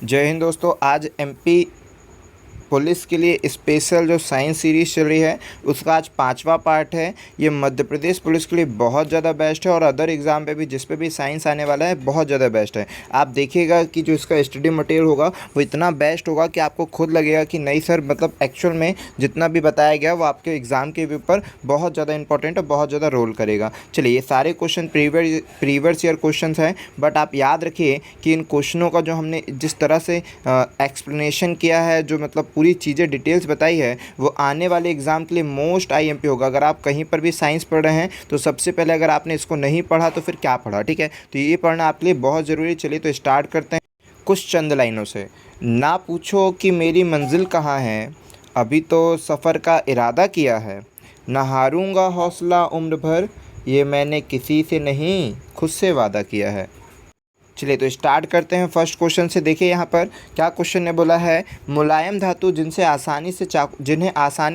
जय हिंद दोस्तों। आज एमपी पुलिस के लिए स्पेशल जो साइंस सीरीज़ चल रही है उसका आज 5वां पार्ट है। ये मध्य प्रदेश पुलिस के लिए बहुत ज़्यादा बेस्ट है और अदर एग्ज़ाम पे भी जिस पे भी साइंस आने वाला है बहुत ज़्यादा बेस्ट है। आप देखिएगा कि जो इसका स्टडी मटेरियल होगा वो इतना बेस्ट होगा कि आपको खुद लगेगा कि नहीं सर, मतलब एक्चुअल में जितना भी बताया गया वो आपके एग्ज़ाम के ऊपर बहुत ज़्यादा इंपॉर्टेंट और बहुत ज़्यादा रोल करेगा। चलिए, ये सारे क्वेश्चन प्रीवियस ईयर क्वेश्चन हैं, बट आप याद रखिए कि इन क्वेश्चनों का जो हमने जिस तरह से एक्सप्लेनेशन किया है, जो मतलब पूरी चीज़ें डिटेल्स बताई है, वो आने वाले एग्ज़ाम के लिए मोस्ट आईएमपी होगा। अगर आप कहीं पर भी साइंस पढ़ रहे हैं तो सबसे पहले अगर आपने इसको नहीं पढ़ा तो फिर क्या पढ़ा, ठीक है। तो ये पढ़ना आपके लिए बहुत ज़रूरी। चलिए तो स्टार्ट करते हैं कुछ चंद लाइनों से। ना पूछो कि मेरी मंजिल कहाँ है, अभी तो सफ़र का इरादा किया है। ना हारूंगा हौसला उम्र भर, ये मैंने किसी से नहीं खुद से वादा किया है। चलिए तो स्टार्ट करते हैं फर्स्ट क्वेश्चन से। देखिए यहाँ पर क्या क्वेश्चन ने बोला है, मुलायम धातु जिन्हें आसानी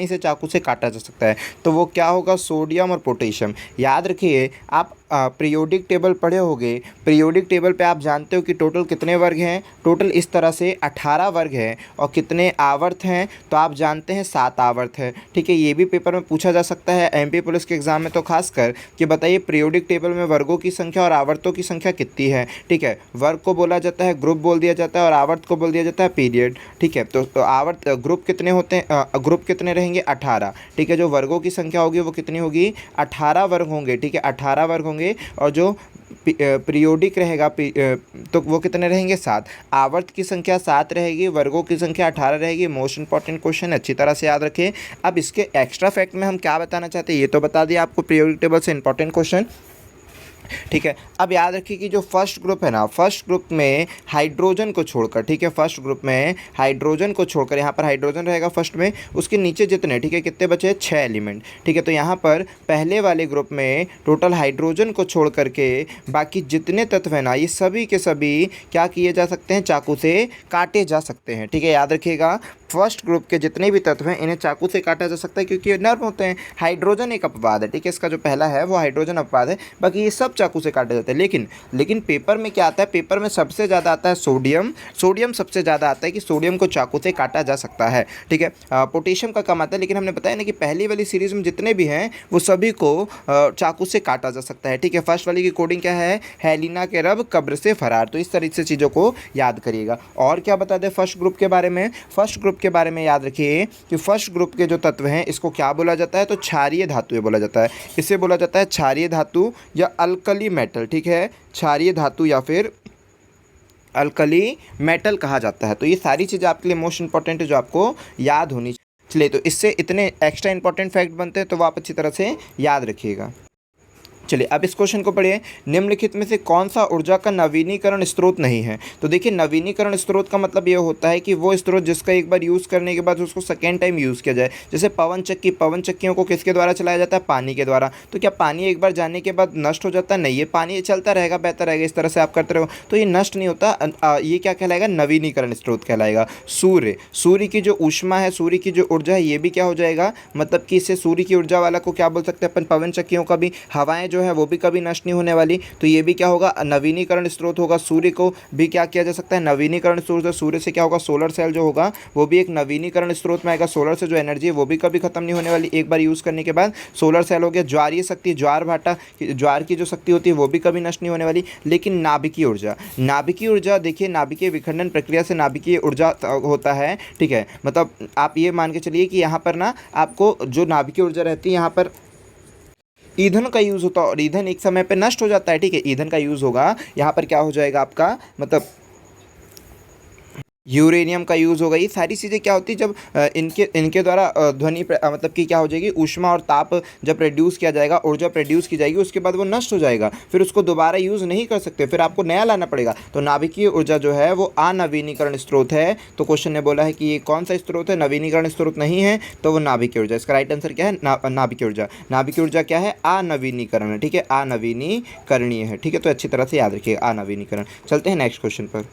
से चाकू से काटा जा सकता है, तो वो क्या होगा, सोडियम और पोटेशियम। याद रखिए, आप पीरियोडिक टेबल पढ़े होंगे। पीरियोडिक टेबल पे आप जानते हो कि टोटल कितने वर्ग हैं। टोटल इस तरह से 18 वर्ग हैं और कितने आवर्त हैं, तो आप जानते हैं 7 आवर्त है, ठीक है। ये भी पेपर में पूछा जा सकता है एमपी पुलिस के एग्जाम में, तो खासकर कि बताइए पीरियोडिक टेबल में वर्गों की संख्या और आवर्तों की संख्या कितनी है, ठीक है। वर्ग को बोला जाता है ग्रुप बोल दिया जाता है और आवर्त को बोल दिया जाता है पीरियड, ठीक है। तो आवर्त ग्रुप कितने होते हैं, ग्रुप कितने रहेंगे, 18, ठीक है। जो वर्गों की संख्या होगी वो कितनी होगी, 18 वर्ग होंगे, ठीक है। 18 वर्ग होंगे और जो पीरियोडिक रहेगा तो वो कितने रहेंगे, 7। आवर्त की संख्या 7 रहेगी, वर्गों की संख्या 18 रहेगी। मोस्ट इंपॉर्टेंट क्वेश्चन, अच्छी तरह से याद रखें। अब इसके एक्स्ट्रा फैक्ट में हम क्या बताना चाहते हैं ये तो बता दिया आपको, पीरियोडिक टेबल से इंपॉर्टेंट क्वेश्चन, ठीक है। अब याद रखिए कि जो फर्स्ट ग्रुप है ना, फर्स्ट ग्रुप में हाइड्रोजन को छोड़कर, ठीक है, फर्स्ट ग्रुप में हाइड्रोजन को छोड़कर, यहाँ पर हाइड्रोजन रहेगा फर्स्ट में, उसके नीचे जितने, ठीक है, कितने बचे, 6 एलिमेंट, ठीक है। तो यहाँ पर पहले वाले ग्रुप में टोटल हाइड्रोजन को छोड़ करके बाकी जितने तत्व हैं ना, ये सभी के सभी क्या किए जा सकते हैं, चाकू से काटे जा सकते हैं, ठीक है। याद रखिएगा, फर्स्ट ग्रुप के जितने भी तत्व हैं इन्हें चाकू से काटा जा सकता है क्योंकि ये नर्म होते हैं। हाइड्रोजन एक अपवाद है, ठीक है, इसका जो पहला है वो हाइड्रोजन अपवाद है, बाकी ये सब चाकू से काटे जाते हैं। लेकिन पेपर में क्या आता है, पेपर में सबसे ज़्यादा आता है सोडियम सबसे ज़्यादा आता है कि सोडियम को चाकू से काटा जा सकता है, ठीक है। पोटेशियम का कम आता है, लेकिन हमने बताया ना कि पहली वाली सीरीज़ में जितने भी हैं वो सभी को चाकू से काटा जा सकता है, ठीक है। फर्स्ट वाली की कोडिंग क्या है, हेलिना के रब कब्र से फरार। तो इस तरह से चीज़ों को याद करिएगा। और क्या बता दें फर्स्ट ग्रुप के बारे में, फर्स्ट ग्रुप के बारे में याद रखिए कि फर्स्ट ग्रुप के जो तत्व हैं इसको क्या बोला जाता है, तो क्षारीय धातु बोला जाता है। इसे बोला जाता है क्षारीय धातु या अल्कली मेटल, ठीक है। क्षारीय धातु या फिर अल्कली मेटल कहा जाता है। तो ये सारी चीज़ें आपके लिए मोस्ट इंपॉर्टेंट है जो आपको याद होनी चाहिए। चलिए तो इससे इतने एक्स्ट्रा इंपॉर्टेंट फैक्ट बनते हैं तो वो आप अच्छी तरह से याद रखिएगा। चलिए अब इस क्वेश्चन को पढ़िए, निम्नलिखित में से कौन सा ऊर्जा का नवीनीकरण स्रोत नहीं है। तो देखिए, नवीनीकरण स्रोत का मतलब ये होता है कि वो स्रोत जिसका एक बार यूज़ करने के बाद उसको सेकेंड टाइम यूज़ किया जाए। जैसे पवन चक्कियों को किसके द्वारा चलाया जाता है, पानी के द्वारा। तो क्या पानी एक बार जाने के बाद नष्ट हो जाता है, नहीं, ये पानी चलता रहेगा, बहता रहेगा, इस तरह से आप करते रहो तो ये नष्ट नहीं होता। ये क्या कहलाएगा, नवीनीकरण स्रोत कहलाएगा। सूर्य की जो ऊष्मा है, सूर्य की जो ऊर्जा है, ये भी क्या हो जाएगा, मतलब कि इससे सूर्य की ऊर्जा वाला को क्या बोल सकते हैं अपन, पवन चक्कियों का भी हवाएं जो है वो भी कभी नष्ट नहीं होने वाली। तो ये भी क्या होगा, नवीनीकरण स्रोत होगा। सूर्य को भी क्या किया जा सकता है, नवीनीकरण स्रोत। सूर्य से क्या होगा, सोलर सेल जो होगा वो भी एक नवीनीकरण स्रोत में आएगा। सोलर से जो एनर्जी है वो भी कभी खत्म नहीं होने वाली, एक बार यूज़ करने के बाद। सोलर सेल हो गया। ज्वारीय शक्ति, ज्वार की जो शक्ति होती है वो भी कभी नष्ट नहीं होने वाली। लेकिन नाभिकीय ऊर्जा, देखिए नाभिकीय विखंडन प्रक्रिया से नाभिकीय ऊर्जा होता है, ठीक है। मतलब आप ये मान के चलिए कि यहाँ पर ना आपको जो नाभिकीय ऊर्जा रहती है, यहाँ पर ईंधन का यूज़ होता है और ईंधन एक समय पे नष्ट हो जाता है, ठीक है। ईंधन का यूज़ होगा, यहाँ पर क्या हो जाएगा आपका, मतलब यूरेनियम का यूज़ होगा। ये सारी चीज़ें क्या होती है जब इनके द्वारा मतलब कि क्या हो जाएगी, ऊष्मा और ताप जब प्रोड्यूस किया जाएगा, ऊर्जा प्रोड्यूस की जाएगी, उसके बाद वो नष्ट हो जाएगा, फिर उसको दोबारा यूज़ नहीं कर सकते, फिर आपको नया लाना पड़ेगा। तो नाभिकीय ऊर्जा जो है वो अनवीनीकरण स्रोत है। तो क्वेश्चन ने बोला है कि ये कौन सा स्रोत है, नवीनीकरण स्रोत नहीं है, तो वो नाभिकीय ऊर्जा। इसका राइट आंसर क्या है, नाभिकीय ऊर्जा। नाभिकीय ऊर्जा क्या है, अनवीनीकरण है, ठीक है, अनवीनीकरणीय है, ठीक है। तो अच्छी तरह से याद रखिए, अनवीनीकरण। चलते हैं नेक्स्ट क्वेश्चन पर।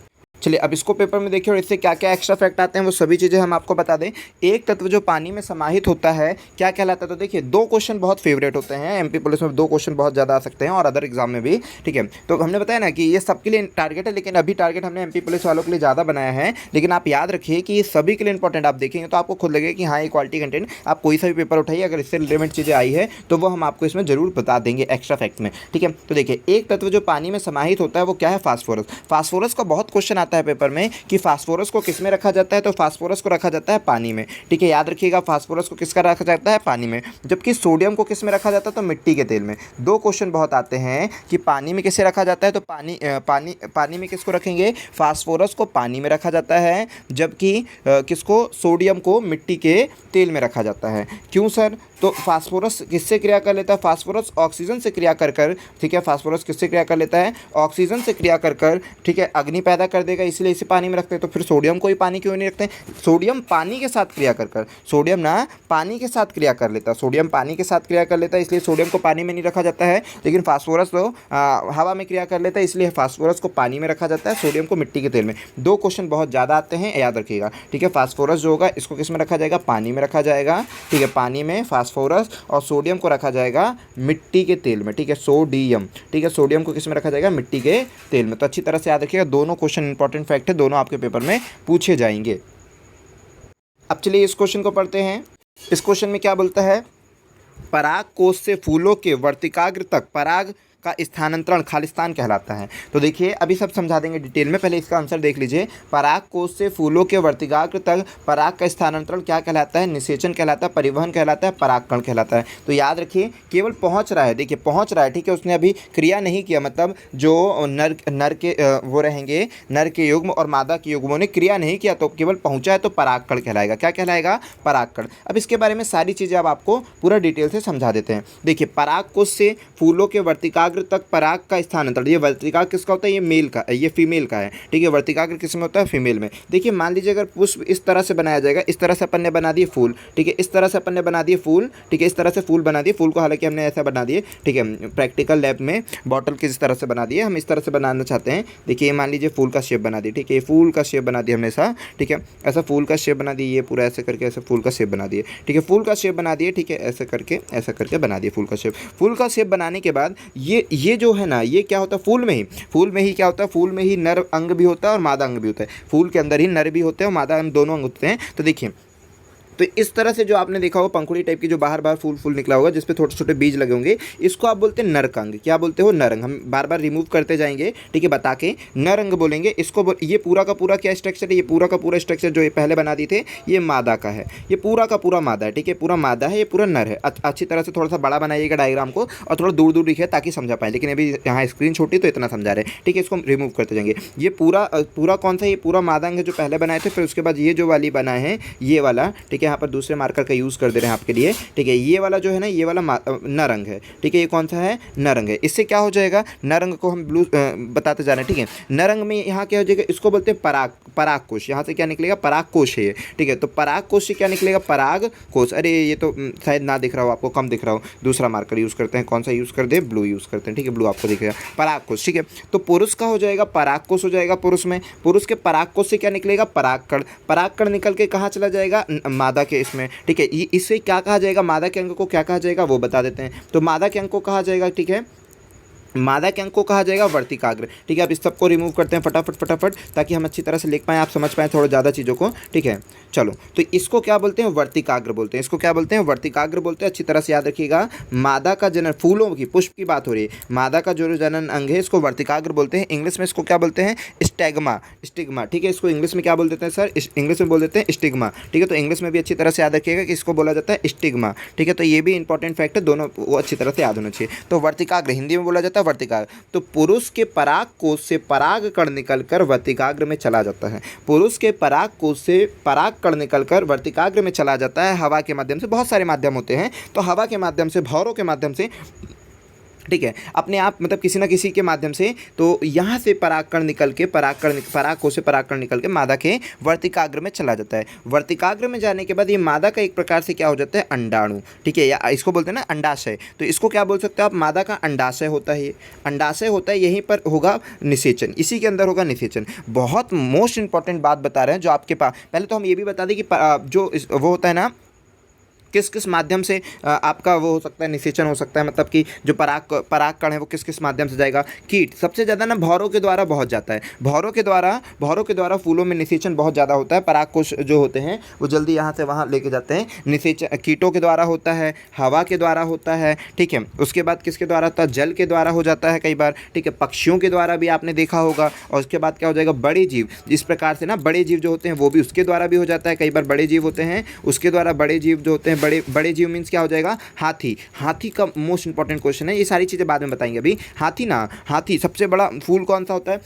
चलिए अब इसको पेपर में देखिए और इससे क्या क्या एक्स्ट्रा फैक्ट आते हैं वो सभी चीज़ें हम आपको बता दें। एक तत्व जो पानी में समाहित होता है क्या कहलाता है? तो देखिए 2 क्वेश्चन बहुत फेवरेट होते हैं एमपी पुलिस में, 2 क्वेश्चन बहुत ज़्यादा आ सकते हैं और अदर एग्जाम में भी, ठीक है। तो हमने बताया ना कि ये सबके लिए टारगेट है, लेकिन अभी टारगेट हमने एमपी पुलिस वालों के लिए ज़्यादा बनाया है। लेकिन आप याद रखिए कि ये सभी के लिए इंपॉर्टेंट, आप देखेंगे तो आपको खुद लगेगा कि हाँ ये क्वालिटी कंटेंट, आप कोई सा भी पेपर उठाइए अगर इससे रिलेवेंट चीज़ें आई है तो वो हम आपको इसमें जरूर बता देंगे एक्स्ट्रा फैक्ट में, ठीक है। तो देखिए एक तत्व जो पानी में समाहित होता है वो क्या है? फास्फोरस। फास्फोरस का बहुत क्वेश्चन आता है पेपर में कि फास्फोरस को किस में रखा जाता है? तो फास्फोरस को रखा जाता है पानी में, ठीक है। याद रखिएगा फास्फोरस को किसका रखा जाता है? पानी में। जबकि सोडियम को किस में रखा जाता है? तो मिट्टी के तेल में। 2 क्वेश्चन बहुत आते हैं कि पानी में किसे रखा जाता है? तो पानी में किसको रखेंगे? फास्फोरस को पानी में रखा जाता है, जबकि किसको? सोडियम को मिट्टी के तेल में रखा जाता है। क्यों सर? तो फास्फोरस किससे क्रिया कर लेता है? फास्फोरस ऑक्सीजन से क्रिया कर कर, ठीक है। फास्फोरस किससे क्रिया कर लेता है? ऑक्सीजन से क्रिया कर कर, ठीक है, अग्नि पैदा कर देगा, इसलिए इसे पानी में रखते हैं। तो फिर सोडियम को ही पानी क्यों नहीं रखते? सोडियम पानी के साथ क्रिया कर कर, सोडियम ना पानी के साथ क्रिया कर लेता है, सोडियम पानी के साथ क्रिया कर लेता है, इसलिए सोडियम को पानी में नहीं रखा जाता है। लेकिन फास्फोरस तो हवा में क्रिया कर लेता है, इसलिए फास्फोरस को पानी में रखा जाता है, सोडियम को मिट्टी के तेल में। 2 क्वेश्चन बहुत ज़्यादा आते हैं, याद रखिएगा, ठीक है। फास्फोरस जो होगा इसको किस में रखा जाएगा? पानी में रखा जाएगा, ठीक है। पानी में फास्फोरस, और सोडियम को रखा जाएगा मिट्टी के तेल में, ठीक है। सोडियम, ठीक है, सोडियम को किस में रखा जाएगा? मिट्टी के तेल में। तो अच्छी तरह से याद रखिएगा, दोनों क्वेश्चन इंपॉर्टेंट फैक्ट है, दोनों आपके पेपर में पूछे जाएंगे। अब चलिए इस क्वेश्चन को पढ़ते हैं। इस क्वेश्चन में क्या बोलता है? पराग कोश से फूलों के वर्तिकाग्र तक पराग का स्थानांतरण खालिस्तान कहलाता है। तो देखिए अभी सब समझा देंगे डिटेल में, पहले इसका आंसर देख लीजिए। पराग कोश से फूलों के वर्तिकाग्र तक पराग का स्थानांतरण क्या कहलाता है? निषेचन कहलाता है, परिवहन कहलाता है, परागकण कहलाता है। तो याद रखिए केवल पहुंच रहा है, देखिए पहुंच रहा है, ठीक है, उसने अभी क्रिया नहीं किया, मतलब जो नर के वो रहेंगे, नर के युग्म और मादा के युग्मों ने क्रिया नहीं किया, तो केवल पहुंचा है तो परागकण कहलाएगा। क्या कहलाएगा? परागकण। अब इसके बारे में सारी चीज़ें अब आपको पूरा डिटेल से समझा देते हैं। देखिए पराग कोश से फूलों के वर्तिकाग्र तक पराग का स्थानांतरण, ये वर्तिकाग्र किसका होता है? ये मेल का, ये फीमेल का है, ठीक है। वर्तिकाग्र किस में होता है? फीमेल में। देखिए मान लीजिए अगर पुष्प इस तरह से बनाया जाएगा, इस तरह से अपन ने बना दिए फूल, ठीक है, इस तरह से अपन ने बना दिए फूल, ठीक है, इस तरह से फूल बना दिए, फूल को हालांकि हमने ऐसा बना दिए, ठीक है, प्रैक्टिकल लैब में बॉटल किस तरह से बना दिए, हम इस तरह से बनाना चाहते हैं। देखिए मान लीजिए फूल का शेप बना दिए, ठीक है, फूल का शेप बना दिया हमने ऐसा, ठीक है, ऐसा फूल का शेप बना दिए, ये पूरा ऐसे करके ऐसे फूल का शेप बना दिए, ठीक है, फूल का शेप बना दिए, ठीक है, ऐसे करके बना दिए फूल का शेप। फूल का शेप बनाने के बाद ये जो है ना, ये क्या होता है? फूल में ही क्या होता है? फूल में ही नर अंग भी होता है और मादा अंग भी होता है। फूल के अंदर ही नर भी होते हैं और मादा अंग, दोनों अंग होते हैं। तो देखिए तो इस तरह से जो आपने देखा होगा पंखुड़ी टाइप की जो बाहर फूल निकला होगा, जिसपे छोटे छोटे बीज लगे होंगे, इसको आप बोलते हैं नरकंग। क्या बोलते हो? नरंग। हम बार बार रिमूव करते जाएंगे, ठीक है, बता के नरंग बोलेंगे इसको। ये पूरा का पूरा क्या स्ट्रक्चर है? ये पूरा का पूरा स्ट्रक्चर जो ये पहले बना दिए थे, ये मादा का है, ये पूरा का पूरा मादा है, ठीक है, पूरा मादा है, ये पूरा नर है। अच्छी तरह से थोड़ा सा बड़ा बनाइएगा डायग्राम को और थोड़ा दूर दूर दिखे ताकि समझा पाए, लेकिन अभी यहाँ स्क्रीन छोटी तो इतना समझा रहे हैं, ठीक है। इसको हम रिमूव करते जाएंगे। ये पूरा कौन सा? ये पूरा मादांग है जो पहले बनाए थे। फिर उसके बाद ये जो वाली बनाए हैं, ये वाला, ठीक है, यहाँ पर दूसरे मार्कर का यूज़ कर दे रहे हैं आपके लिए, ठीक है। ये वाला जो है ना, ये वाला नरंग है, ठीक है, ये कौन सा है? नरंग है। इससे क्या हो जाएगा? नरंग को हम ब्लू बताते जा रहे हैं, ठीक है। नरंग में यहाँ क्या हो जाएगा? इसको बोलते हैं पराग कोश। यहाँ से क्या निकलेगा? पराग कोश है ये, ठीक है। तो पराग कोश से क्या निकलेगा? पराग कोश। अरे ये तो शायद ना दिख रहा हो आपको, कम दिख रहा हो, दूसरा मार्कर यूज़ करते हैं। कौन सा यूज़ करते हैं? ब्लू यूज़ करते हैं, ठीक है, ब्लू आपको दिखेगा, पराग कोश, ठीक है। तो पुरुष का हो जाएगा पराग कोश हो जाएगा पुरुष में। पुरुष के पराग कोश से क्या निकलेगा? परागकण। परागकण निकल के कहाँ चला जाएगा? मादा के इसमें, ठीक है। इससे क्या कहा जाएगा? मादा के अंग को क्या कहा जाएगा वो बता देते हैं। तो मादा के अंग को कहा जाएगा, ठीक है, मादा के अंग को कहा जाएगा वर्तिकाग्र, ठीक है। अब इस सबको रिमूव करते हैं फटाफट ताकि हम अच्छी तरह से लिख पाएँ, आप समझ पाएँ थोड़ा ज़्यादा चीज़ों को, ठीक है। चलो तो इसको क्या बोलते हैं? वर्तिकाग्र बोलते हैं। इसको क्या बोलते हैं? वर्तिकाग्र बोलते हैं। अच्छी तरह से याद रखिएगा, मादा का जनन, फूलों की, पुष्प की बात हो रही है, मादा का जो जनन अंग है इसको वर्तिकाग्र बोलते हैं। इंग्लिश में इसको क्या बोलते हैं? स्टिग्मा, ठीक है। इसको इंग्लिश में क्या बोल देते हैं सर? इंग्लिश में बोल देते हैं स्टिग्मा, ठीक है। तो इंग्लिश में भी अच्छी तरह से याद रखिएगा कि इसको बोला जाता है स्टिग्मा, ठीक है। तो ये भी इंपॉर्टेंट फैक्ट है, दोनों वो अच्छी तरह से याद होना चाहिए। तो वर्तिकाग्र हिंदी में बोला जाता है वर्तिकाग्र। तो पुरुष के पराग कोश से पराग कण निकलकर वर्तिकाग्र में चला जाता है। पुरुष के पराग कोश से पराग कण निकलकर वर्तिकाग्र में चला जाता है हवा के माध्यम से। बहुत सारे माध्यम होते हैं, तो हवा के माध्यम से, भौरों के माध्यम से ठीक है, अपने आप मतलब किसी ना किसी के माध्यम से। तो यहाँ से परागकण निकल के परागकोश से परागकण निकल के मादा के वर्तिकाग्र में चला जाता है। वर्तिकाग्र में जाने के बाद ये मादा का एक प्रकार से क्या हो जाता है, अंडाणु। ठीक है, या इसको बोलते हैं ना अंडाशय। तो इसको क्या बोल सकते हो आप, मादा का अंडाशय होता है। ये अंडाशय होता है, यहीं पर होगा निषेचन, इसी के अंदर होगा निषेचन। बहुत मोस्ट इंपॉर्टेंट बात बता रहे हैं जो आपके पास। पहले तो हम ये भी बता दें कि जो वो होता है ना, किस किस माध्यम से आपका वो हो सकता है, निषेचन हो सकता है, मतलब कि जो परागकण है वो किस किस माध्यम से जाएगा। कीट सबसे ज़्यादा ना भौरों के द्वारा बहुत जाता है। भौरों के द्वारा फूलों में निषेचन बहुत ज़्यादा होता है। परागकोश जो होते हैं वो जल्दी यहाँ से वहाँ लेके जाते हैं। निषेचन कीटों के द्वारा होता है, हवा के द्वारा होता है। ठीक है, उसके बाद किसके द्वारा होता है, जल के द्वारा हो जाता है कई बार। ठीक है, पक्षियों के द्वारा भी आपने देखा होगा। और उसके बाद क्या हो जाएगा, बड़े जीव, इस प्रकार से ना बड़े जीव जो होते हैं वो भी उसके द्वारा भी हो जाता है। कई बार बड़े जीव होते हैं उसके द्वारा, बड़े जीव जो होते हैं, बड़े जीव मीन्स क्या हो जाएगा, हाथी का मोस्ट इंपॉर्टेंट क्वेश्चन है। ये सारी चीज़ें बाद में बताएंगे। अभी हाथी सबसे बड़ा फूल कौन सा होता है,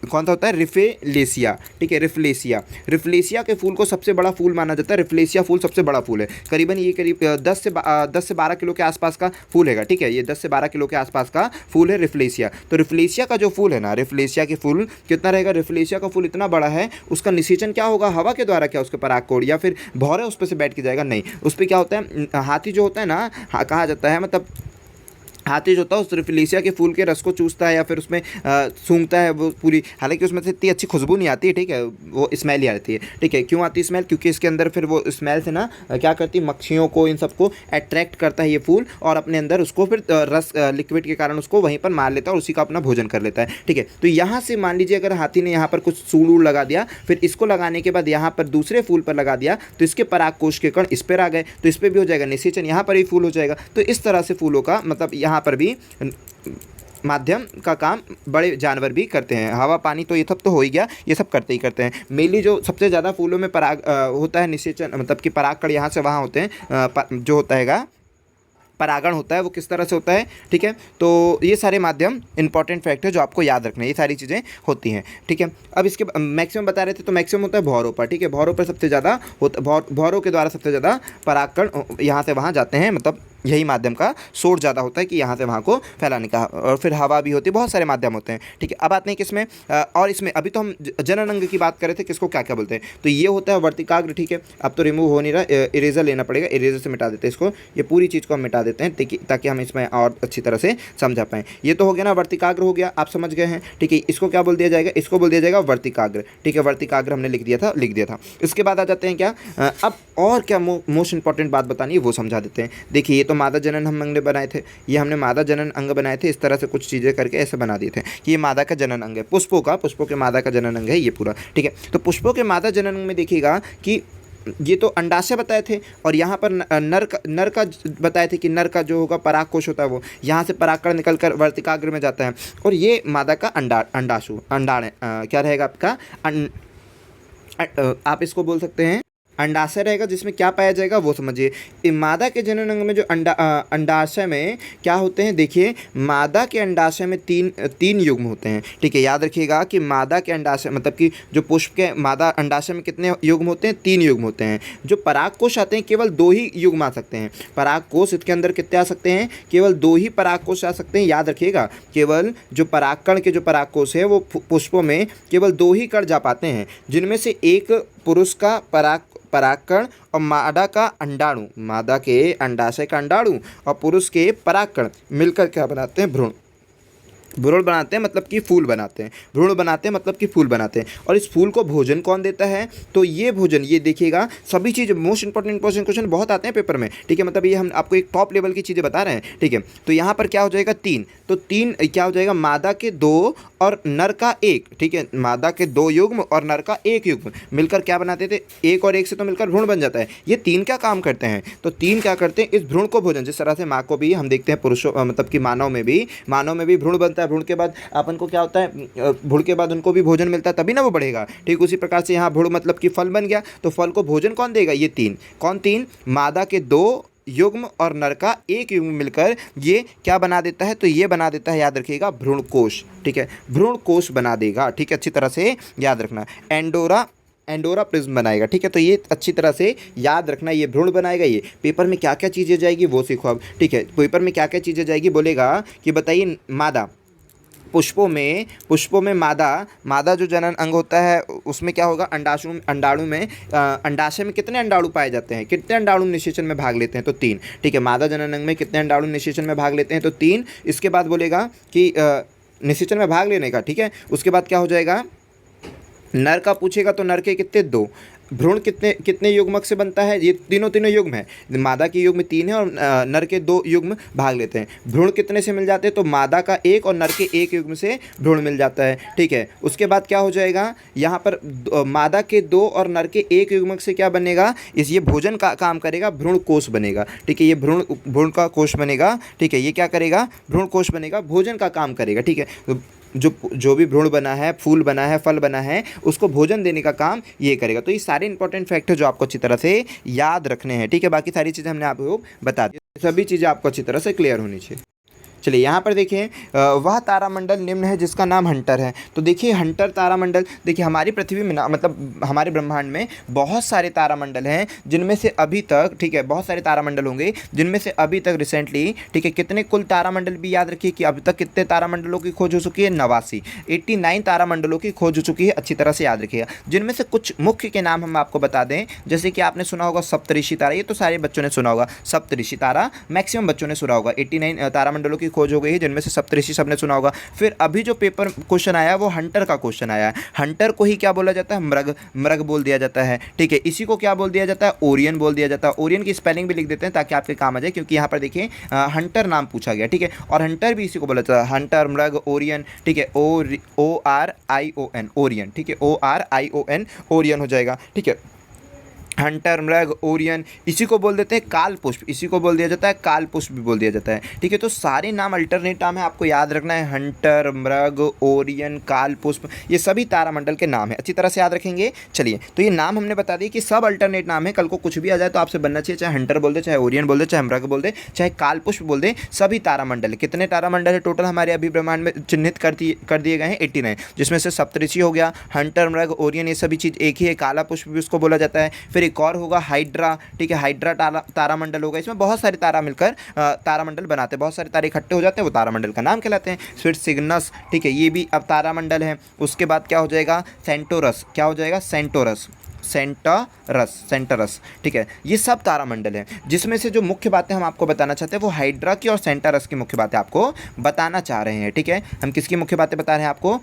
कौन सा होता है, रिफ्लेशिया। ठीक है, रिफ्लेशिया के फूल को सबसे बड़ा फूल माना जाता है। रिफ्लेशिया फूल सबसे बड़ा फूल है। करीबन ये 10 से 12 किलो के आसपास का फूल है। ठीक है, ये 10 से 12 किलो के आसपास का फूल है रिफ्लेशिया। तो रिफ्लेशिया का जो फूल है ना, रिफ्लेशिया के फूल कितना रहेगा, रिफ्लेशिया का फूल इतना बड़ा है, उसका निषेचन क्या होगा, हवा के द्वारा। क्या उसके परागकोश या फिर भौरे उस पर से बैठ के जाएगा, नहीं, उस पर क्या होता है, हाथी जो होता है ना, कहा जाता है, मतलब हाथी जो होता है उस रिफ्लेशिया के फूल के रस को चूसता है या फिर उसमें सूंघता है वो पूरी। हालांकि उसमें से इतनी अच्छी खुशबू नहीं आती है। ठीक है, वो स्मेल ही आती है। ठीक है, क्यों आती है स्मेल, क्योंकि इसके अंदर फिर वो स्मेल से ना क्या करती है, मक्खियों को, इन सबको अट्रैक्ट करता है ये फूल, और अपने अंदर उसको फिर रस लिक्विड के कारण उसको वहीं पर मार लेता है और उसी का अपना भोजन कर लेता है। ठीक है, तो यहाँ से मान लीजिए अगर हाथी ने यहाँ पर कुछ सूढ़ वूढ़ लगा दिया, फिर इसको लगाने के बाद यहाँ पर दूसरे फूल पर लगा दिया, तो इसके परागकोश के कण इस पर आ गए, तो इस पर भी हो जाएगा निषेचन, यहाँ पर भी फूल हो जाएगा। तो इस तरह से फूलों का मतलब यहाँ पर भी माध्यम का काम बड़े जानवर भी करते हैं। हवा पानी तो ये सब तो हो ही गया, ये सब करते ही करते हैं। मेनली जो सबसे ज़्यादा फूलों में पराग होता है निषेचन, मतलब कि परागकण यहाँ से वहाँ होते हैं, जो होता हैगा परागण होता है वो किस तरह से होता है। ठीक है, तो ये सारे माध्यम इंपॉर्टेंट फैक्ट है जो आपको याद रखना है, ये सारी चीज़ें होती हैं। ठीक है, अब इसके मैक्सिमम बता रहे थे, तो मैक्सिमम होता है भौरों पर। ठीक है, भौरों पर सबसे ज़्यादा होता, भौरों के द्वारा सबसे ज़्यादा परागकण यहाँ से वहाँ जाते हैं, मतलब यही माध्यम का सोर्स ज़्यादा होता है कि यहाँ से वहाँ को फैलाने का। और फिर हवा भी होती है, बहुत सारे माध्यम होते हैं। ठीक है, अब आते हैं किसमें, और इसमें अभी तो हम जनन अंग की बात कर रहे थे, किसको क्या क्या बोलते हैं, तो ये होता है वर्तिकाग्र। ठीक है, अब तो रिमूव हो नहीं रहा, इरेजर लेना पड़ेगा, इरेजर से मिटा देते हैं इसको, ये पूरी चीज़ को हम मिटा देते हैं ताकि हम इसमें और अच्छी तरह से समझा पाएँ। ये तो हो गया ना, वर्तिकाग्र हो गया, आप समझ गए हैं। ठीक है, इसको क्या बोल दिया जाएगा, इसको बोल दिया जाएगा वर्तिकाग्र। ठीक है, वर्तिकाग्र हमने लिख दिया था। इसके बाद आ जाते हैं क्या, अब और क्या मोस्ट इंपॉर्टेंट बात बतानी है वो समझा देते हैं। देखिए, ये तो मादा जनन हमने बनाए थे, ये हमने मादा जनन अंग बनाए थे, इस तरह से कुछ चीज़ें करके ऐसे बना दिए थे कि ये मादा का जनन अंग है। पुष्पों के मादा का जनन अंग है ये पूरा। ठीक है, तो पुष्पों के मादा जनन अंग में देखिएगा कि ये तो अंडाशय बताए थे, और यहाँ पर नर का बताए थे कि नर का जो होगा परागकोश होता है वो यहाँ से परागकण निकलकर वर्तिकाग्र में जाता है, और ये मादा का अंडाण क्या रहेगा आपका, आप इसको बोल सकते हैं अंडाशय रहेगा, जिसमें क्या पाया जाएगा वो समझिए। मादा के जनन अंग में जो अंडाशय में क्या होते हैं, देखिए मादा के अंडाशय में तीन युग्म होते हैं। ठीक है, याद रखिएगा कि मादा के अंडाशय मतलब कि जो पुष्प के मादा अंडाशय में कितने युग्म होते हैं, 3 युग्म होते हैं। जो परागकोश आते हैं केवल 2 ही युग्म आ सकते हैं। परागकोश इसके अंदर कितने आ सकते हैं, केवल 2 ही परागकोश आ सकते हैं। याद रखिएगा, केवल जो परागकण के जो परागकोश है वो पुष्पों में केवल 2 ही कण जा पाते हैं, जिनमें से एक पुरुष का परागकण और मादा का अंडाणु, मादा के अंडाशय का अंडाणु और पुरुष के परागकण मिलकर क्या बनाते हैं, भ्रूण बनाते हैं, मतलब कि फूल बनाते हैं। भ्रूण बनाते हैं मतलब कि फूल बनाते हैं। और इस फूल को भोजन कौन देता है, तो ये भोजन, ये देखिएगा सभी चीज़ मोस्ट इंपॉर्टेंट क्वेश्चन बहुत आते हैं पेपर में। ठीक है, मतलब ये हम आपको एक टॉप लेवल की चीज़ें बता रहे हैं। ठीक है, तो यहाँ पर क्या हो जाएगा 3, तो 3 क्या हो जाएगा, मादा के 2 और नर का 1। ठीक है, मादा के 2 युग्म और नर का 1 युग्म मिलकर क्या बनाते थे, 1 और 1 से तो मिलकर भ्रूण बन जाता है। ये 3 क्या काम करते हैं, तो 3 क्या करते हैं, इस भ्रूण को भोजन, जिस तरह से माँ को भी हम देखते हैं पुरुषों मतलब कि मानव में भी भ्रूण बनता है। भ्रूण के बाद अपन को क्या होता है, भ्रूण के बाद उनको भी भोजन मिलता है, तभी ना वो बढ़ेगा। ठीक, उसी प्रकार से यहाँ भ्रूण मतलब कि फल बन गया, तो फल को भोजन कौन देगा, ये 3 मादा के 2 युग्म और नर का 1 युग्म मिलकर ये क्या बना देता है, तो ये बना देता है, याद रखिएगा, भ्रूणकोश। ठीक है, भ्रूणकोश बना देगा। ठीक है, अच्छी तरह से याद रखना। एंडोरा प्रिज्म बनाएगा। ठीक है, तो ये अच्छी तरह से याद रखना, ये भ्रूण बनाएगा। ये पेपर में क्या क्या चीज़ें जाएगी वो सीखो अब। ठीक है, पेपर में क्या क्या चीज़ें जाएगी बोलेगा कि बताइए मादा, पुष्पों में मादा जो जनन अंग होता है उसमें क्या होगा, अंडाणु में अंडाशय में कितने अंडाणु पाए जाते हैं, कितने अंडाणु निषेचन में भाग लेते हैं, तो 3। ठीक है, मादा जनन अंग में कितने अंडाणु निषेचन में भाग लेते हैं, तो 3। इसके बाद बोलेगा कि निषेचन में भाग लेने का। ठीक है, उसके बाद क्या हो जाएगा, नर का पूछेगा तो नर के कितने, 2। भ्रूण कितने कितने युग्मक से बनता है, ये तीनों युग्म है। मादा के युग्म 3 है और नर के 2 युग्म भाग लेते हैं। भ्रूण कितने से मिल जाते हैं, तो मादा का 1 और नर के 1 युग्म से भ्रूण मिल जाता है। ठीक है, उसके बाद क्या हो जाएगा, यहाँ पर मादा के 2 और नर के 1 युग्मक से क्या बनेगा, ये भोजन का काम करेगा, भ्रूण कोष बनेगा। ठीक है, ये भ्रूण का कोष बनेगा। ठीक है, ये क्या करेगा, भ्रूण कोष बनेगा, भोजन का काम करेगा। ठीक है, तो जो भी भ्रूण बना है, फूल बना है, फल बना है, उसको भोजन देने का काम ये करेगा। तो ये सारे इंपॉर्टेंट फैक्ट है जो आपको अच्छी तरह से याद रखने हैं। ठीक है, बाकी सारी चीज़ें हमने आपको बता दी, सभी चीज़ें आपको अच्छी तरह से क्लियर होनी चाहिए। चलिए यहाँ पर देखिए, वह तारामंडल निम्न है जिसका नाम हंटर है। तो देखिए हंटर तारामंडल, देखिए हमारी पृथ्वी में ना, मतलब हमारे ब्रह्मांड में बहुत सारे तारामंडल हैं जिनमें से अभी तक, ठीक है, बहुत सारे तारामंडल होंगे जिनमें से अभी तक रिसेंटली, ठीक है, कितने कुल तारामंडल भी याद रखिए कि अभी तक कितने तारामंडलों की खोज हो चुकी है, 89 तारामंडलों की खोज हो चुकी है। अच्छी तरह से याद रखिएगा। जिनमें से कुछ मुख्य के नाम हम आपको बता दें, जैसे कि आपने सुना होगा सप्तऋषि तारा, ये तो सारे बच्चों ने सुना होगा, सप्तऋषि तारा मैक्सिमम बच्चों ने सुना होगा। 89 तारामंडलों की खोज हो गई है जिनमें से सप्तऋषि सबने सुना होगा। फिर अभी जो पेपर क्वेश्चन आया वो हंटर का क्वेश्चन आया है। हंटर को ही क्या बोला जाता है, मृग बोल दिया जाता है। ठीक है, इसी को क्या बोल दिया जाता है, ओरियन बोल दिया जाता है। ओरियन की स्पेलिंग भी लिख देते हैं ताकि आपके काम आ जाए, क्योंकि यहाँ पर देखिए हंटर नाम पूछा गया। ठीक है, और हंटर भी इसी को बोला जाता है, हंटर, मृग, ओरियन। ठीक है, ORION, ओरियन। ठीक है, ORION, ओरियन हो जाएगा। ठीक है, हंटर, मृग, ओरियन, इसी को बोल देते हैं कालपुष्प, इसी को बोल दिया जाता है कालपुष्प भी बोल दिया जाता है। ठीक है, तो सारे नाम अल्टरनेट नाम है, आपको याद रखना है। हंटर, मृग, ओरियन, कालपुष्प, ये सभी तारामंडल के नाम है, अच्छी तरह से याद रखेंगे। चलिए, तो ये नाम हमने बता दिए कि सब अल्टरनेट नाम है। कल को कुछ भी आ जाए तो आपसे बनना चाहिए, चाहे हंटर बोल दे, चाहे ओरियन बोल दे, चाहे मृग बोल दे, चाहे कालपुष्प बोल दे, सभी तारामंडल। कितने तारामंडल है टोटल हमारे अभी ब्रह्मांड में चिन्हित कर दिए गए हैं, 89, जिसमें से सप्तऋषि हो गया, हंटर, मृग, ओरियन, ये सभी चीज़ एक ही है। कालापुष्प भी उसको बोला जाता है। फिर एक और होगा हाइड्रा। ठीक है, हाइड्रा तारामंडल होगा, इसमें बहुत सारे तारा मिलकर तारामंडल बनाते हैं, बहुत सारे तारे इकट्ठे हो जाते हैं, वो तारामंडल का नाम कहलाते हैं। फिर सिग्नस, ठीक है, ये भी अब तारामंडल है। उसके बाद क्या हो जाएगा, सेंटोरस, क्या हो जाएगा, सेंटरस। ठीक है, ये सब तारामंडल हैं, जिसमें से जो मुख्य बातें हम आपको बताना चाहते हैं वो हाइड्रा की और सेंटरस की मुख्य बातें आपको बताना चाह रहे हैं। ठीक है, हम किसकी मुख्य बातें बता रहे हैं आपको,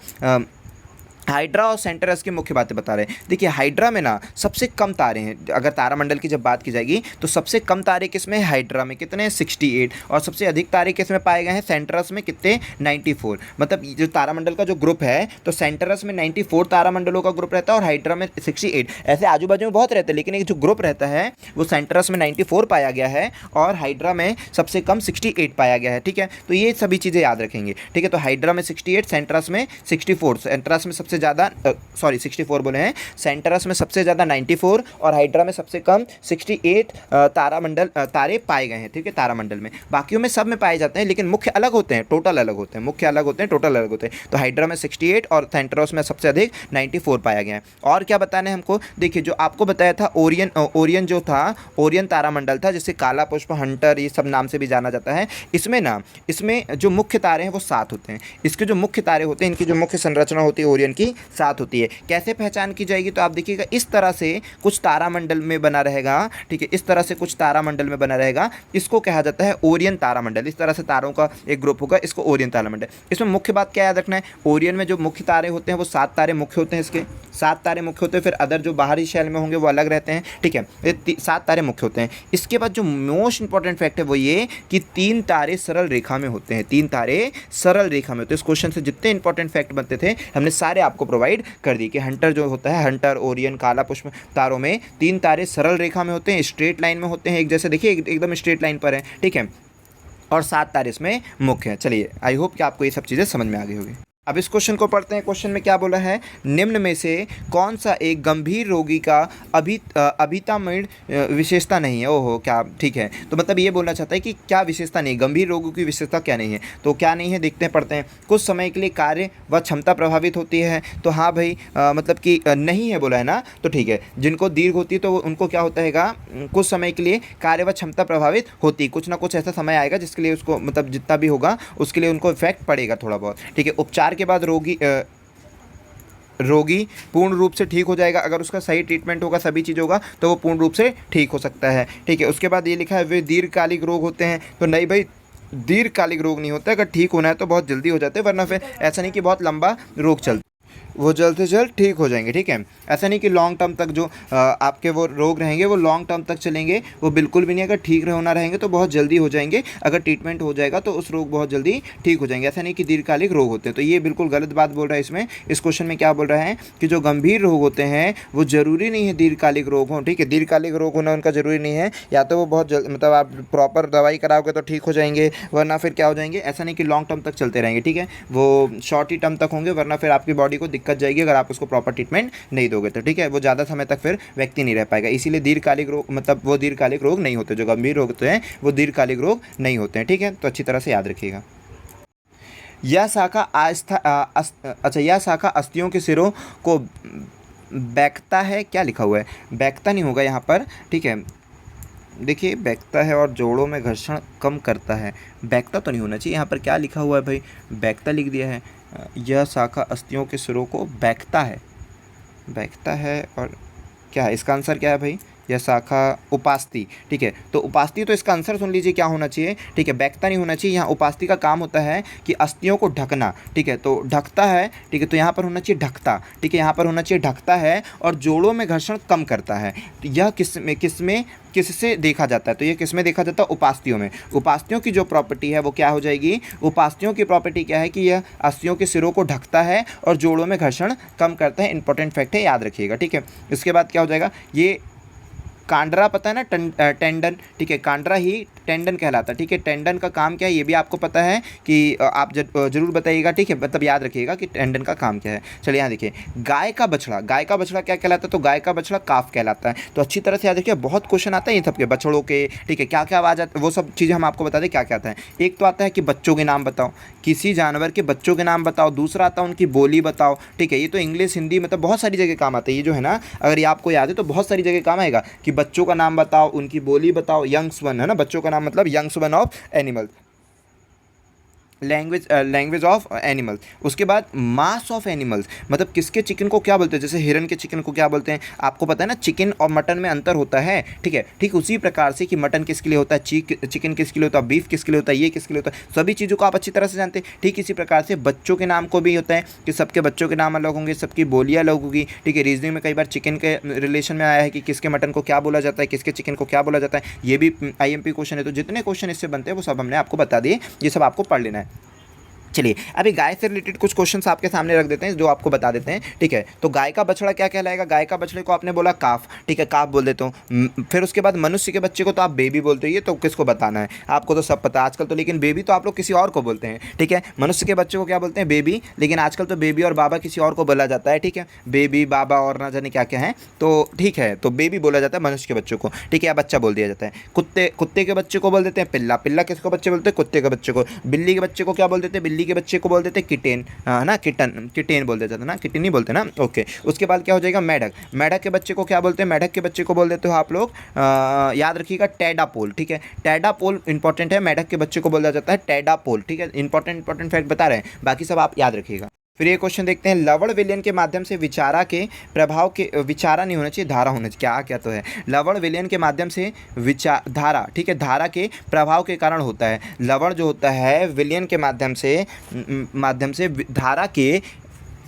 हाइड्रा और सेंटरस की मुख्य बातें बता रहे हैं। देखिए हाइड्रा में ना सबसे कम तारे हैं, अगर तारामंडल की जब बात की जाएगी तो सबसे कम तारे किसमें, हाइड्रा में, कितने हैं, 68। और सबसे अधिक तारे किसमें पाए गए हैं, सेंटरस में, कितने, 94। मतलब जो तारामंडल का जो ग्रुप है, तो सेंटरस में 94 तारामंडलों का ग्रुप रहता है और हाइड्रा में 68। ऐसे आजू बाजू में बहुत रहते हैं, लेकिन एक जो ग्रुप रहता है वो सेंटरस में 94 पाया गया है और हाइड्रा में सबसे कम 68 पाया गया है। ठीक है, तो ये सभी चीज़ें याद रखेंगे। ठीक है, तो हाइड्रा में 68, सेंटरस में 64, सेंटरस में सबसे ज़्यादा 64 बोले हैं, सेंटरस में सबसे ज़्यादा 94 और हाइड्रा में सबसे कम 68 तारे पाए गए हैं। ठीक है, तारामंडल में, बाकियों में सब में पाए जाते हैं, लेकिन मुख्य अलग होते हैं, टोटल अलग होते हैं, मुख्य अलग होते हैं, टोटल अलग होते हैं। तो हाइड्रा में 68 और सेंटरस में सबसे अधिक 94 पाया गया है। और क्या बताना है हमको, देखिए जो आपको बताया था ओरियन जो था, ओरियन तारामंडल था, जिसे काला पुष्प, हंटर, ये सब नाम से भी जाना जाता है। इसमें जो मुख्य तारे हैं वो 7 होते हैं। इसके जो मुख्य तारे होते हैं, इनकी जो मुख्य संरचना होती है ओरियन की, 7 होती है। कैसे पहचान की जाएगी, तो आप देखिएगा इस तरह से कुछ तारामंडल में बना रहेगा। ठीक है, इस तरह से कुछ तारामंडल में बना रहेगा, इसको कहा जाता है ओरियन तारामंडल। इस तरह से तारों का एक ग्रुप होगा, इसको ओरियन तारामंडल। इसमें मुख्य बात क्या याद रखना है, ओरियन में जो मुख्य तारे होते हैं वो 7 तारे मुख्य होते हैं, इसके 7 तारे मुख्य होते हैं। फिर अदर जो बाहरी शैल में होंगे वो अलग रहते हैं। ठीक है, 7 तारे मुख्य होते हैं। इसके बाद जो मोस्ट इंपॉर्टेंट फैक्ट है वो ये कि 3 तारे सरल रेखा में होते हैं, 3 तारे सरल रेखा में होते हैं। इस क्वेश्चन से जितने इंपॉर्टेंट फैक्ट बनते थे हमने सारे आपको प्रोवाइड कर दी कि हंटर जो होता है, हंटर, ओरियन, काला पुष्प तारों में 3 तारे सरल रेखा में होते हैं, स्ट्रेट लाइन में होते हैं, एक जैसे देखिए एकदम स्ट्रेट लाइन पर है। ठीक है, और 7 तारे इसमें मुख्य हैं। चलिए, आई होप कि आपको ये सब चीज़ें समझ में आ गई होगी। अब इस क्वेश्चन को पढ़ते हैं। क्वेश्चन में क्या बोला है, निम्न में से कौन सा एक गंभीर रोगी का अभितामण विशेषता नहीं है। ओहो, क्या, ठीक है। तो मतलब ये बोलना चाहता है कि क्या विशेषता नहीं, गंभीर रोगों की विशेषता क्या नहीं है। तो क्या नहीं है, देखते हैं, पढ़ते हैं। कुछ समय के लिए कार्य व क्षमता प्रभावित होती है। तो हाँ भाई, मतलब कि नहीं है बोला है ना, तो ठीक है। जिनको दीर्घ होती है तो उनको क्या होता है, कुछ समय के लिए कार्य व क्षमता प्रभावित होती है। कुछ ना कुछ ऐसा समय आएगा जिसके लिए उसको, मतलब जितना भी होगा उसके लिए उनको इफेक्ट पड़ेगा थोड़ा बहुत, ठीक है। उपचार के बाद रोगी पूर्ण रूप से ठीक हो जाएगा। अगर उसका सही ट्रीटमेंट होगा, सभी चीज़ होगा, तो वो पूर्ण रूप से ठीक हो सकता है, ठीक है। उसके बाद ये लिखा है वे दीर्घकालिक रोग होते हैं। तो नहीं भाई, दीर्घकालिक रोग नहीं होता है। अगर ठीक होना है तो बहुत जल्दी हो जाते हैं, वरना फिर ऐसा नहीं कि बहुत लंबा रोग चलता, वो जल्द से जल्द ठीक हो जाएंगे, ठीक है। ऐसा नहीं कि लॉन्ग टर्म तक जो आपके वो रोग रहेंगे वो लॉन्ग टर्म तक चलेंगे, वो बिल्कुल भी नहीं। अगर ठीक होना रहेंगे तो बहुत जल्दी हो जाएंगे। अगर ट्रीटमेंट हो जाएगा तो उस रोग बहुत जल्दी ठीक हो जाएंगे। ऐसा नहीं कि दीर्घकालिक रोग होते हैं। तो ये बिल्कुल गलत बात बोल रहा है इसमें। इस क्वेश्चन में क्या बोल रहा है कि जो गंभीर रोग होते हैं वो ज़रूरी नहीं है दीर्घकालिक रोग हों, ठीक है। दीर्घकालिक रोग होना उनका ज़रूरी नहीं है। या तो वो बहुत मतलब आप प्रॉपर दवाई कराओगे तो ठीक हो जाएंगे, वरना फिर क्या हो जाएंगे, ऐसा नहीं कि लॉन्ग टर्म तक चलते रहेंगे, ठीक है। वो शॉर्ट ही टर्म तक होंगे, वरना फिर आपकी बॉडी को दिक्कत जाएगी अगर आप उसको प्रॉपर ट्रीटमेंट नहीं दोगे तो, ठीक है। वो ज़्यादा समय तक फिर व्यक्ति नहीं रह पाएगा। इसीलिए दीर्घकालिक रोग, मतलब वो दीर्घकालिक रोग नहीं होते। जो गंभीर रोग होते हैं वो दीर्घकालिक रोग नहीं होते हैं, ठीक है। तो अच्छी तरह से याद रखिएगा। यह शाखा यह शाखा अस्थियों के सिरों को बैकता है। क्या लिखा हुआ है, बैकता नहीं होगा यहाँ पर, ठीक है। देखिए, बैकता है और जोड़ों में घर्षण कम करता है। बैकता तो नहीं होना चाहिए, यहाँ पर क्या लिखा हुआ है भाई, बैकता लिख दिया है। यह शाखा अस्थियों के सिरों को बैकता है, बैकता है। और क्या है इसका आंसर, क्या है भाई, यह शाखा उपास्थि, ठीक है। तो उपास्थि, तो इसका आंसर सुन लीजिए क्या होना चाहिए, ठीक है। बैकता नहीं होना चाहिए। यहाँ उपास्थि का काम होता है कि अस्थियों को ढकना, ठीक है। तो ढकता है, ठीक है। तो यहाँ पर होना चाहिए ढकता, ठीक है। यहाँ पर होना चाहिए ढकता है और जोड़ों में घर्षण कम करता है। तो यह किससे देखा जाता है, तो ये किस में देखा जाता है, उपास्थियों में। उपास्थियों की जो प्रॉपर्टी है वो क्या हो जाएगी, उपास्थियों की प्रॉपर्टी क्या है कि यह अस्थियों के सिरों को ढकता है और जोड़ों में घर्षण कम करता है। इंपॉर्टेंट फैक्ट है, याद रखिएगा, ठीक है। इसके बाद क्या हो जाएगा, ये कांडरा पता है ना, टेंडन, ठीक है। कांडरा ही टेंडन कहलाता है, ठीक है। टेंडन का काम क्या है ये भी आपको पता है कि आप जरूर बताइएगा, ठीक है। मतलब याद रखिएगा कि टेंडन का काम क्या है। चलिए यहाँ देखिए, गाय का बछड़ा, गाय का बछड़ा क्या कहलाता है, तो गाय का बछड़ा काफ कहलाता है। तो अच्छी तरह से याद रखिए, बहुत क्वेश्चन आता है इन सबके बछड़ों के, ठीक है। क्या क्या आवाज़ आता है, वो सब चीज़ें हम आपको बता दें क्या क्या आता है। एक तो आता है कि बच्चों के नाम बताओ, किसी जानवर के बच्चों के नाम बताओ। दूसरा आता है उनकी बोली बताओ, ठीक है। ये तो इंग्लिश, हिंदी, मतलब बहुत सारी जगह काम आता है। ये जो है ना, अगर ये आपको याद है तो बहुत सारी जगह काम आएगा कि बच्चों का नाम बताओ, उनकी बोली बताओ। यंग्स वन है ना, बच्चों का नाम मतलब youngs one of animal, language of animals. उसके बाद मास ऑफ एनिमल्स, मतलब किसके चिकन को क्या बोलते हैं, जैसे हिरन के चिकन को क्या बोलते हैं, आपको पता है ना। चिकन और मटन में अंतर होता है, ठीक है। ठीक उसी प्रकार से कि मटन किसके लिए होता है, चिकन किसके लिए होता है, बीफ किसके लिए होता है, ये किसके लिए होता है, सभी चीज़ों को आप अच्छी तरह से जानते हैं। ठीक इसी प्रकार से बच्चों के नाम को भी होता है कि सबके बच्चों के नाम अलग होंगे, सबकी बोलियाँ अलग होगी, ठीक है। रीजनिंग में कई बार चिकन के रिलेशन में आया है कि किसके मटन को क्या बोला जाता है, किसके चिकन को क्या बोला जाता है। ये भी IMP क्वेश्चन है। तो जितने क्वेश्चन इससे बनते हैं वो सब हमने आपको बता दिए, ये सब आपको पढ़ लेना है। चलिए, अभी गाय से रिलेटेड कुछ क्वेश्चंस आपके सामने रख देते हैं जो आपको बता देते हैं, ठीक है। तो गाय का बछड़ा क्या कहलाएगा, गाय का बछड़े को आपने बोला काफ, ठीक है, काफ बोल देते हो। फिर उसके बाद मनुष्य के बच्चे को तो आप बेबी बोलते हो, ये तो किसको बताना है, आपको तो सब पता है आजकल तो। लेकिन बेबी तो आप लोग किसी और को बोलते हैं, ठीक है। मनुष्य के बच्चे को क्या बोलते हैं, बेबी। लेकिन आजकल तो बेबी और बाबा किसी और को बोला जाता है, ठीक है। बेबी, बाबा और ना जाने क्या क्या है, तो ठीक है। तो बेबी बोला जाता है मनुष्य के बच्चों को, ठीक है, या बच्चा बोल दिया जाता है। कुत्ते के बच्चे को बोल देते हैं पिल्ला, पिल्ला किसको बच्चे बोलते हैं, कुत्ते के बच्चे को। बिल्ली के बच्चे को क्या बोल देते हैं, बिल्ली के बच्चे को बोल देते हैं किटेन, है ना, किटेन बोल देते थे ना, किटेन नहीं बोलते ना, ओके। उसके बाद क्या हो जाएगा, मेढक, मेढक के बच्चे को क्या बोलते हैं, मेढक के बच्चे को बोल देते हो आप लोग, याद रखिएगा, टेडापोल, ठीक है। टेडापोल इंपॉर्टेंट है, मेढक के बच्चे को बोला जाता है टेडापोल, ठीक है। इंपॉर्टेंट फैक्ट बता रहे हैं, बाकी सब आप याद रखिएगा। फिर ये क्वेश्चन देखते हैं, लवण विलयन के माध्यम से विचारा के प्रभाव के, विचारा नहीं होना चाहिए, धारा होना चाहिए, क्या क्या तो है। लवण विलयन के माध्यम से धारा, ठीक है, धारा के प्रभाव के कारण होता है। लवण जो होता है विलयन के माध्यम से धारा के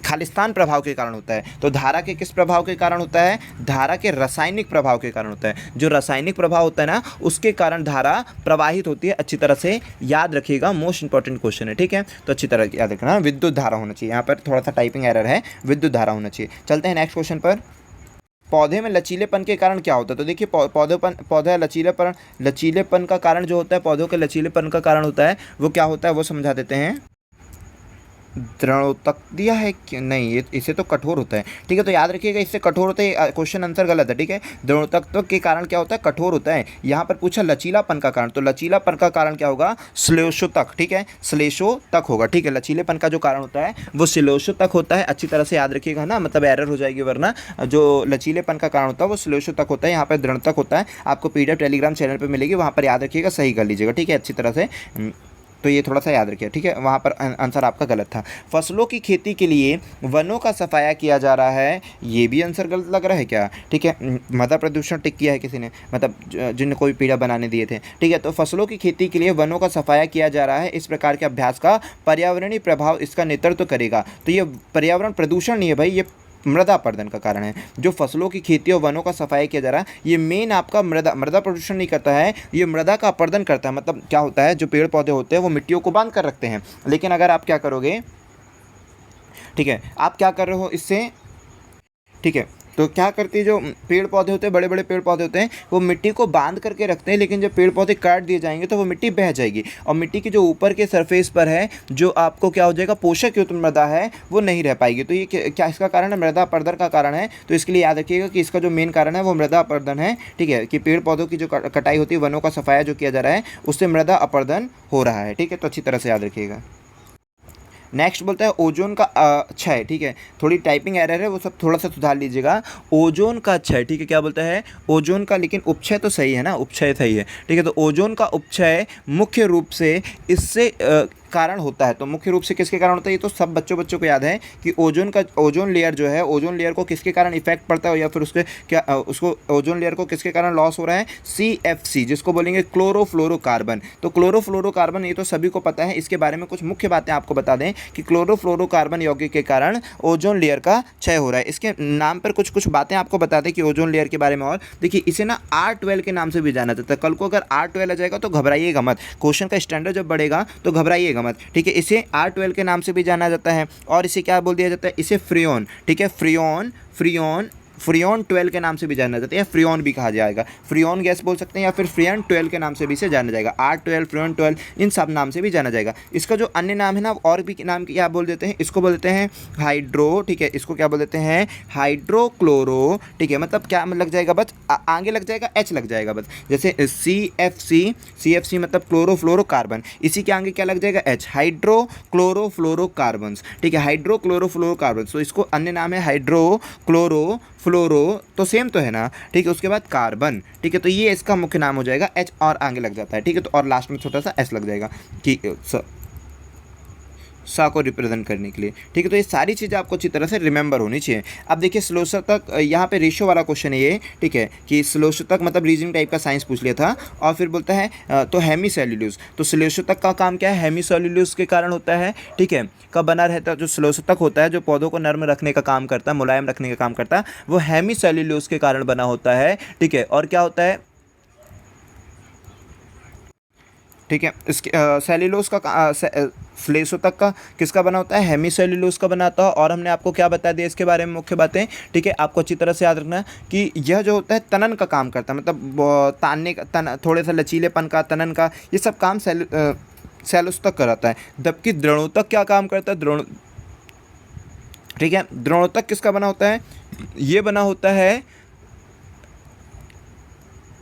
खालिस्तान प्रभाव के कारण होता है। तो धारा के किस प्रभाव के कारण होता है, धारा के रासायनिक प्रभाव के कारण होता है। जो रासायनिक प्रभाव होता है ना, उसके कारण धारा प्रवाहित होती है। अच्छी तरह से याद रखिएगा, मोस्ट इंपॉर्टेंट क्वेश्चन है, ठीक है। तो अच्छी तरह याद रखना, विद्युत धारा होना चाहिए, यहाँ पर थोड़ा सा टाइपिंग एरर है, विद्युत धारा होना चाहिए। चलते हैं नेक्स्ट क्वेश्चन पर। पौधे में लचीलेपन के कारण क्या होता है, तो देखिए पौधा लचीलेपन का कारण जो होता है, पौधों के लचीलेपन का कारण होता है वो क्या होता है वो समझा देते हैं। दृढ़ोतक दिया है कि नहीं, ये इसे तो कठोर होता है, ठीक है। तो याद रखिएगा इससे कठोर होता है, क्वेश्चन आंसर गलत है, ठीक है। दृढ़ोतक के कारण क्या होता है, कठोर होता है। यहाँ पर पूछा लचीलापन का कारण, तो लचीलापन का कारण क्या होगा, श्लेषोतक, ठीक है, श्लेषोतक होगा, ठीक है। लचीलेपन का जो कारण होता है वो श्लेषोतक होता है, अच्छी तरह से याद रखिएगा ना, मतलब एरर हो जाएगी वरना। जो लचीलेपन का कारण होता है वो श्लेषोतक होता है, यहाँ पर दृढ़तक होता है। आपको PDF टेलीग्राम चैनल पर मिलेगी, वहाँ पर याद रखिएगा, सही कर लीजिएगा, ठीक है, अच्छी तरह से। तो ये थोड़ा सा याद रखिए, ठीक है, वहाँ पर आंसर आपका गलत था। फसलों की खेती के लिए वनों का सफाया किया जा रहा है, ये भी आंसर गलत लग रहा है क्या, ठीक है। मृदा प्रदूषण टिक किया है किसी ने, मतलब जिनने कोई PDF बनाने दिए थे, ठीक है। तो फसलों की खेती के लिए वनों का सफाया किया जा रहा है, इस प्रकार के अभ्यास का पर्यावरणीय प्रभाव इसका नेतृत्व करेगा। तो ये पर्यावरण प्रदूषण नहीं है भाई, ये मृदा अपरदन का कारण है। जो फसलों की खेती और वनों का सफाई किया जा रहा है, ये मेन आपका मृदा प्रदूषण नहीं करता है, ये मृदा का अपरदन करता है। मतलब क्या होता है, जो पेड़ पौधे होते हैं वो मिट्टियों को बांध कर रखते हैं, लेकिन अगर आप क्या करोगे, ठीक है, आप क्या कर रहे हो इससे, ठीक है। तो क्या करती है, जो पेड़ पौधे होते हैं, बड़े बड़े पेड़ पौधे होते हैं, वो मिट्टी को बांध करके रखते हैं, लेकिन जब पेड़ पौधे काट दिए जाएंगे तो वो मिट्टी बह जाएगी, और मिट्टी की जो ऊपर के सरफेस पर है, जो आपको क्या हो जाएगा, पोषक युक्त मृदा है, वो नहीं रह पाएगी। तो ये क्या इसका कारण है, मृदा अपरदन का कारण है। तो इसके लिए याद रखिएगा कि इसका जो मेन कारण है वो मृदा अपरदन है, ठीक है, कि पेड़ पौधों की जो कटाई होती है, वनों का सफाया जो किया जा रहा है, उससे मृदा अपरदन हो रहा है, ठीक है। तो अच्छी तरह से याद रखिएगा। नेक्स्ट बोलता है ओजोन का क्षय, ठीक है, थोड़ी टाइपिंग एरर है, वो सब थोड़ा सा सुधार लीजिएगा। ओजोन का क्षय, ठीक है, क्या बोलता है, ओजोन का, लेकिन उपक्षय तो सही है ना, उपक्षय सही है, ठीक है। तो ओजोन का उपक्षय मुख्य रूप से इससे कारण होता है। तो मुख्य रूप से किसके कारण होता है, ये तो सब बच्चों को याद है कि ओजोन लेयर जो है, ओजोन लेयर को किसके कारण इफेक्ट पड़ता है, या फिर उसके क्या उसको ओजोन लेयर को किसके कारण लॉस हो रहा है, CFC, जिसको बोलेंगे क्लोरोफ्लोरोकार्बन। तो क्लोरोफ्लोरोकार्बन ये तो सभी को पता है, इसके बारे में कुछ मुख्य बातें आपको बता दें कि क्लोरोफ्लोरोकार्बन यौगिक के कारण ओजोन लेयर का क्षय हो रहा है। इसके नाम पर कुछ बातें आपको बता दें कि ओजोन लेयर के बारे में। और देखिए, इसे ना R12 के नाम से भी जाना जाता है। कल को अगर R12 आ जाएगा तो घबराइएगा मत, क्वेश्चन का स्टैंडर्ड जब बढ़ेगा तो घबराइएगा मत, ठीक है। इसे R12 के नाम से भी जाना जाता है, और इसे क्या बोल दिया जाता है, इसे फ्रियोन, ठीक है, फ्रियोन 12 के नाम से भी जाना जाता है, या फ्रियोन भी कहा जाएगा, फ्रियोन गैस बोल सकते हैं, या फिर फ्रियन 12 के नाम से भी इसे जाना जाएगा। R12, फ्रियोन 12, इन सब नाम से भी जाना जाएगा। इसका जो अन्य नाम है ना, और भी नाम क्या बोल देते हैं, इसको बोल देते हैं हाइड्रो, ठीक है, इसको क्या बोल देते हैं, हाइड्रोक्लोरो, ठीक है। मतलब क्या लग जाएगा, बस आगे लग जाएगा H लग जाएगा बस, जैसे CFC मतलब क्लोरोफ्लोरोकार्बन, इसी के आगे क्या लग जाएगा, H, हाइड्रोक्लोरोफ्लोरोकार्बन, ठीक है, हाइड्रोक्लोरोफ्लोरोकार्बन। तो इसको अन्य नाम है हाइड्रोक्लोरो फ्लोरो, तो सेम तो है ना, ठीक है। उसके बाद कार्बन, ठीक है, तो ये इसका मुख्य नाम हो जाएगा, H और आगे लग जाता है, ठीक है। तो और लास्ट में छोटा सा S लग जाएगा कि सा को रिप्रेजेंट करने के लिए, ठीक है। तो ये सारी चीज़ें आपको अच्छी तरह से रिमेंबर होनी चाहिए। अब देखिए श्लोषतक, यहाँ पे रेशियो वाला क्वेश्चन है ये, ठीक है, कि श्लोषतक मतलब रीजनिंग टाइप का साइंस पूछ लिया था। और फिर बोलता है तो हेमीसेल्यूलोज, तो श्लोषतक का काम क्या है, हेमीसेल्यूलोज के कारण होता है, ठीक है, कब बना रहता है, जो श्लोषतक होता है, जो पौधों को नर्म रखने का काम करता है, मुलायम रखने का काम करता है, वो हेमीसेल्यूलोज के कारण बना होता है, ठीक है। और क्या होता है, ठीक है, इसके सेल्यूलोज का श्लेषोतक का किसका बना होता है, हेमीसेल्यूलोज का बनाता है। और हमने आपको क्या बता दिया इसके बारे में मुख्य बातें, ठीक है। आपको अच्छी तरह से याद रखना कि यह जो होता है तनन का काम करता है, मतलब तानने का, थोड़े सा लचीलेपन का, तनन का, ये सब काम सेल्यूलोज कराता है। जबकि दृढ़ोतक क्या काम करता है, ठीक है, दृढ़ोतक किसका बना होता है, ये बना होता है,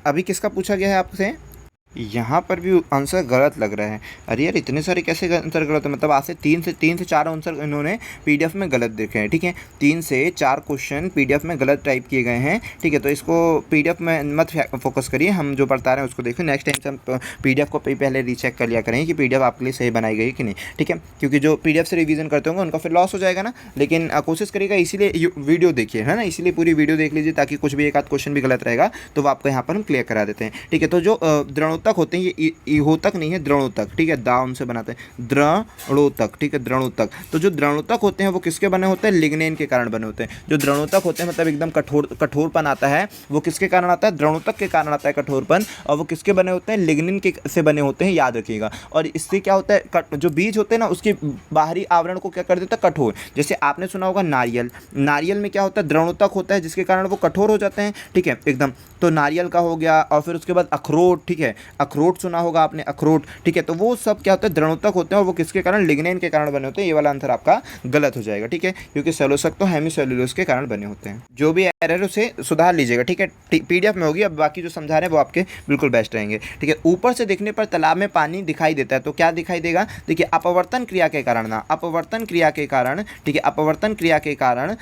अभी किसका पूछा गया है आपसे, यहाँ पर भी आंसर गलत लग रहा है। अरे यार, इतने सारे कैसे आंसर गलत है, मतलब आज से तीन से चार आंसर इन्होंने PDF में गलत देखे हैं, ठीक है। 3 से 4 क्वेश्चन PDF में गलत टाइप किए गए हैं, ठीक है। तो इसको PDF में मत फोकस करिए, हम जो पढ़ता रहे हैं उसको देखिए। नेक्स्ट टाइम से हम PDF को पहले रीचेक कर लिया करें कि PDF आपके लिए सही बनाई गई कि नहीं, ठीक है, क्योंकि जो PDF से रिवीजन करते होंगे उनका फिर लॉस हो जाएगा ना। लेकिन कोशिश करिएगा, इसीलिए वीडियो देखिए, है ना, इसीलिए पूरी वीडियो देख लीजिए, ताकि कुछ भी एक आध क्वेश्चन भी गलत रहेगा तो वो आपको यहाँ पर हम क्लियर करा देते हैं, ठीक है। तो जो दृढ़ोतक होते हैं, ये इहोतक नहीं है, दृढ़ोतक, ठीक है, दाउन से बनाते हैं, दृढ़ोतक, ठीक है, दृढ़ोतक। तो जो दृढ़ोतक होते हैं वो किसके बने होते हैं, लिग्निन के कारण बने होते हैं। जो दृढ़ोतक होते हैं मतलब एकदम कठोरपन आता है, वो किसके कारण आता है, दृढ़ोतक के कारण आता है कठोरपन। और वो किसके बने होते हैं, लिग्निन के से बने होते हैं, याद रखिएगा। और इससे क्या होता है, जो बीज होते हैं ना, उसके बाहरी आवरण को क्या कर देता है, कठोर। जैसे आपने सुना होगा नारियल में क्या होता है, दृढ़ोतक होता है, जिसके कारण वो कठोर हो जाते हैं, ठीक है, एकदम। तो नारियल का हो गया। और फिर उसके बाद अखरोट, ठीक है, अखरोट सुना होगा आपने, अखरोट, ठीक है। तो वो सब क्या होता है, द्रणोतक होते हैं और वो किसके कारण, लिग्निन के कारण बने होते हैं। ये वाला आंसर आपका गलत हो जाएगा, ठीक है, क्योंकि सेलुलोज तो हेमीसेलुलोज के कारण बने होते हैं। जो भी एरर है उसे सुधार लीजिएगा, ठीक है। पीडीएफ में होगी, अब बाकी जो समझा रहे हैं वो आपके बिल्कुल बेस्ट रहेंगे, ठीक है। ऊपर से देखने पर तालाब में पानी दिखाई देता है, तो क्या दिखाई देगा, देखिए अपवर्तन क्रिया के कारण ना, अपवर्तन क्रिया के कारण, ठीक है, अपवर्तन क्रिया के कारण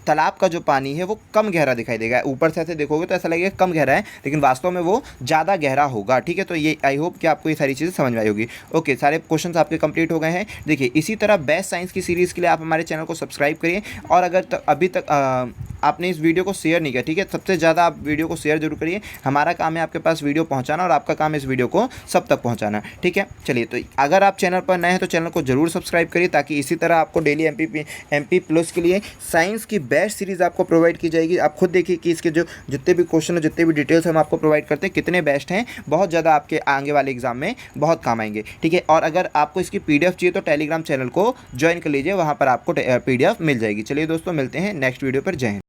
तालाब का जो पानी है वो कम गहरा दिखाई देगा। ऊपर से ऐसे देखोगे तो ऐसा लगेगा कम गहरा है, लेकिन वास्तव में वो ज़्यादा गहरा होगा, ठीक है। तो ये आई होप कि आपको ये सारी चीज़ें समझ में आई होगी। ओके, सारे क्वेश्चंस आपके कंप्लीट हो गए हैं। देखिए इसी तरह बेस्ट साइंस की सीरीज़ के लिए आप हमारे चैनल को सब्सक्राइब करिए, और अगर अभी तक आपने इस वीडियो को शेयर नहीं किया, ठीक है, सबसे ज़्यादा आप वीडियो को शेयर जरूर करिए। हमारा काम है आपके पास वीडियो पहुंचाना और आपका काम है इस वीडियो को सब तक पहुंचाना, ठीक है। चलिए, तो अगर आप चैनल पर नए हैं तो चैनल को जरूर सब्सक्राइब करिए, ताकि इसी तरह आपको डेली एमपी प्लस के लिए साइंस की बेस्ट सीरीज़ आपको प्रोवाइड की जाएगी। आप खुद देखिए कि इसके जो जितने भी क्वेश्चन है, जितने भी डिटेल्स हम आपको प्रोवाइड करते हैं, कितने बेस्ट हैं, बहुत ज़्यादा आपके आगे वाले एग्जाम में बहुत काम आएंगे, ठीक है। और अगर आपको इसकी पीडीएफ चाहिए तो टेलीग्राम चैनल को ज्वाइन कर लीजिए, वहाँ पर आपको पीडीएफ मिल जाएगी। चलिए दोस्तों, मिलते हैं नेक्स्ट वीडियो पर। जय हिंद।